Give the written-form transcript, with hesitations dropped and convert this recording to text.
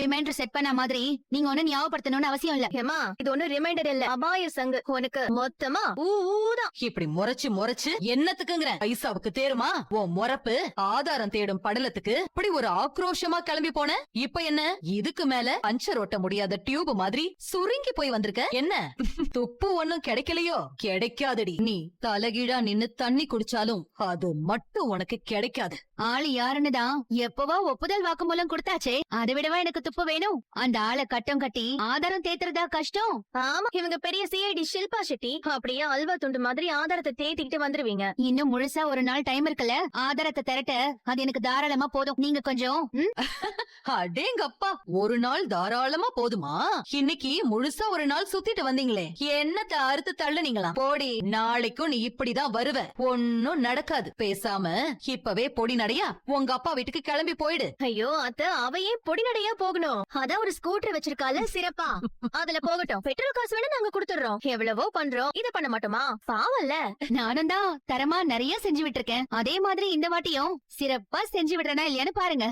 Reminder set பண்ண மாதிரி நீங்க ஒண்ணு ஞாபகப்படுத்தணும்னு அவசியம் இல்ல. ஏமா இது ஒண்ணும் ரிமைண்டர் இல்ல, அபாய சங்கு. உனக்கு மொத்தமா ஊதான். இப்படி முறைச்சு என்னத்துக்குங்கிற பைசாவுக்கு தேருமா உன் முறப்பு? ஆதாரம் தேடும் படலத்துக்கு இப்படி ஒரு ஆக்ரோஷமா கிளம்பி போன. இப்ப என்ன இதுக்கு மேல பஞ்சர் ஓட்ட முடியாத டியூப் மாதிரி சுருங்கி போய் வந்திருக்க என்ன? துப்பு ஒண்ணும் கிடைக்கலையோ? கிடைக்காதடி. நீ தலைகீழா நின்னு தண்ணி குடிச்சாலும் அது மட்டும் உனக்கு கிடைக்காது. ஆளு யாருன்னு தான் எப்பவோ ஒப்புதல் வாக்குமூலம் கொடுத்தாச்சே, அதை விடவா எனக்கு துப்பு வேணும்? அந்த ஆளை கட்டம் கட்டி ஆதாரம் தேத்துறதா கஷ்டம். ஆமா, இவங்க பெரிய சிஐடி ஷில்பா ஷெட்டி. அப்படியே அல்வா துண்டு மாதிரி ஆதாரத்தை தேத்திக்கிட்டு வந்துருவீங்க. இன்னும் முழுசா ஒரு நாள் டைம் இருக்குல்ல, ஆதாரத்தை திரட்ட அது எனக்கு தாராளமா போதும். நீங்க கொஞ்சம் அடேங்கப்பா, ஒரு நாள் தாராளமா போதுமா? இன்னைக்கு முழுசா ஒரு நாள் சுத்திட்டு வந்தீங்களே, என்னத்த அறுத்து தள்ளுனீங்களா? போடி, நாளைக்கும் நீ இப்படிதான் வருவ. ஒன்னும் நடக்காது. பேசாம இப்பவே பொடி நடையா உங்க அப்பா வீட்டுக்கு கிளம்பி போயிடு. ஐயோ அத்த, அவையே பொடிநடையா போகணும். அதான் ஒரு ஸ்கூட்டர் வச்சிருக்கால சிறப்பா, அதுல போகட்டும். பெட்ரோல் காசு வேணா நாங்க கொடுத்துறோம். எவ்வளவோ பண்றோம், இத பண்ண மாட்டோமா? பாவம்ல. நானும் தான் தரமா நிறைய செஞ்சு விட்டுருக்கேன். அதே மாதிரி இந்த வாட்டியும் சிறப்பா செஞ்சு விடுறேனா இல்லையான்னு பாருங்க.